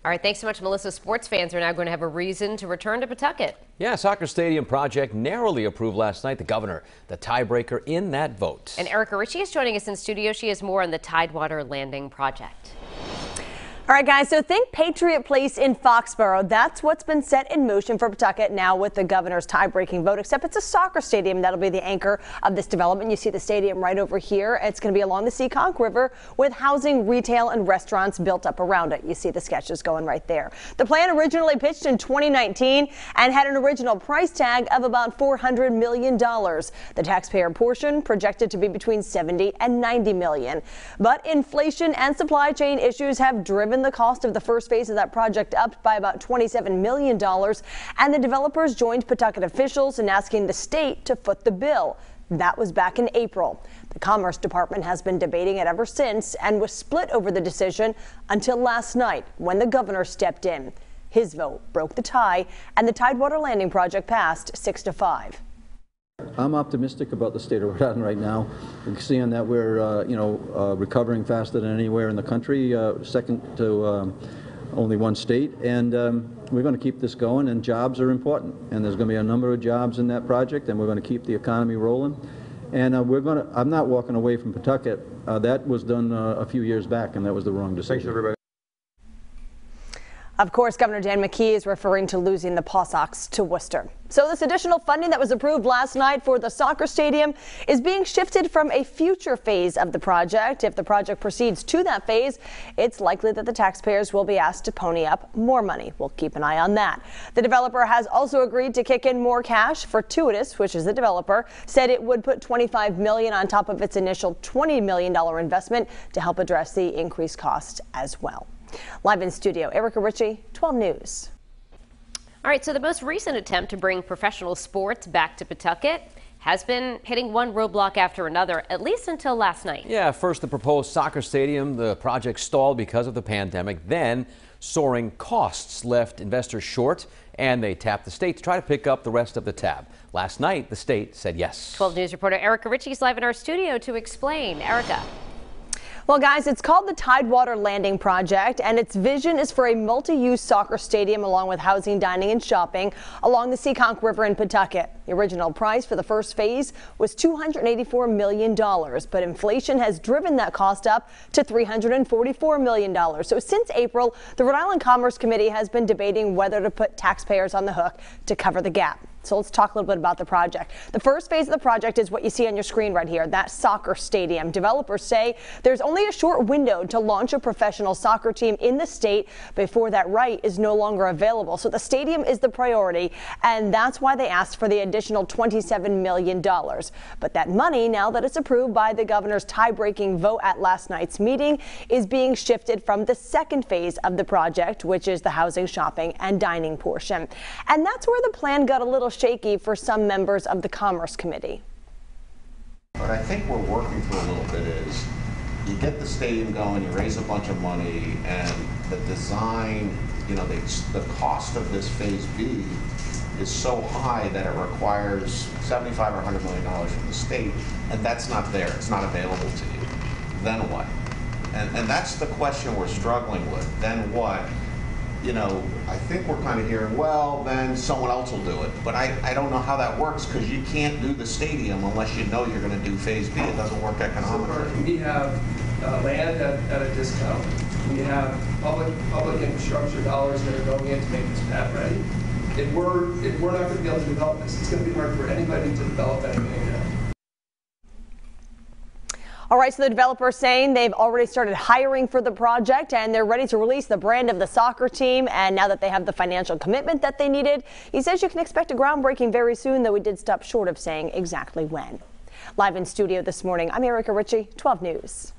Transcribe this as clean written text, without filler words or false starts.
All right, thanks so much, Melissa. Sports fans are now going to have a reason to return to Pawtucket. Yeah, soccer stadium project narrowly approved last night. The governor, the tiebreaker in that vote. And Erica Ritchie is joining us in studio. She has more on the Tidewater Landing project. All right, guys, so think Patriot Place in Foxborough. That's what's been set in motion for Pawtucket now with the governor's tie-breaking vote, except it's a soccer stadium that'll be the anchor of this development. You see the stadium right over here. It's going to be along the Seekonk River with housing, retail, and restaurants built up around it. You see the sketches going right there. The plan originally pitched in 2019 and had an original price tag of about $400 million. The taxpayer portion projected to be between $70 and $90 million. But inflation and supply chain issues have driven the cost of the first phase of that project up by about $27 million, and the developers joined Pawtucket officials in asking the state to foot the bill. That was back in April. The Commerce Department has been debating it ever since and was split over the decision until last night when the governor stepped in. His vote broke the tie, and the Tidewater Landing project passed 6-5. I'm optimistic about the state of Rhode Island right now. We're seeing that we're, recovering faster than anywhere in the country, second to only one state, and we're going to keep this going. And jobs are important, and there's going to be a number of jobs in that project, and we're going to keep the economy rolling. And I'm not walking away from Pawtucket. That was done a few years back, and that was the wrong decision. Thanks, everybody. Of course, Governor Dan McKee is referring to losing the Paw Sox to Worcester. So this additional funding that was approved last night for the soccer stadium is being shifted from a future phase of the project. If the project proceeds to that phase, it's likely that the taxpayers will be asked to pony up more money. We'll keep an eye on that. The developer has also agreed to kick in more cash. Fortuitous, which is the developer, said it would put $25 million on top of its initial $20 million investment to help address the increased cost as well. Live in studio, Erica Ritchie, 12 News. All right, so the most recent attempt to bring professional sports back to Pawtucket has been hitting one roadblock after another, at least until last night. Yeah, first the proposed soccer stadium. The project stalled because of the pandemic. Then soaring costs left investors short, and they tapped the state to try to pick up the rest of the tab. Last night, the state said yes. 12 News reporter Erica Ritchie is live in our studio to explain. Erica. Well, guys, it's called the Tidewater Landing project, and its vision is for a multi-use soccer stadium along with housing, dining, and shopping along the Seekonk River in Pawtucket. The original price for the first phase was $284 million, but inflation has driven that cost up to $344 million. So since April, the Rhode Island Commerce Committee has been debating whether to put taxpayers on the hook to cover the gap. So let's talk a little bit about the project. The first phase of the project is what you see on your screen right here, that soccer stadium. Developers say there's only a short window to launch a professional soccer team in the state before that right is no longer available. So the stadium is the priority, and that's why they asked for the additional $27 million. But that money, now that it's approved by the governor's tie-breaking vote at last night's meeting, is being shifted from the second phase of the project, which is the housing, shopping, and dining portion. And that's where the plan got a little shaky for some members of the Commerce Committee. What I think we're working through a little bit is you get the stadium going, you raise a bunch of money, and the design, the cost of this phase B is so high that it requires $75 or $100 million from the state, and that's not there. It's not available to you. Then what? And that's the question we're struggling with. Then what? I think we're kind of hearing, well, then someone else will do it. But I don't know how that works, because you can't do the stadium unless you know you're going to do phase B. It doesn't work economically. We have land at a discount. We have public infrastructure dollars that are going in to make this pad ready. If we're not going to be able to develop this, it's going to be hard for anybody to develop anything now. All right, so the developer's saying they've already started hiring for the project, and they're ready to release the brand of the soccer team. And now that they have the financial commitment that they needed, he says you can expect a groundbreaking very soon, though he did stop short of saying exactly when. Live in studio this morning, I'm Erica Ritchie, 12 News.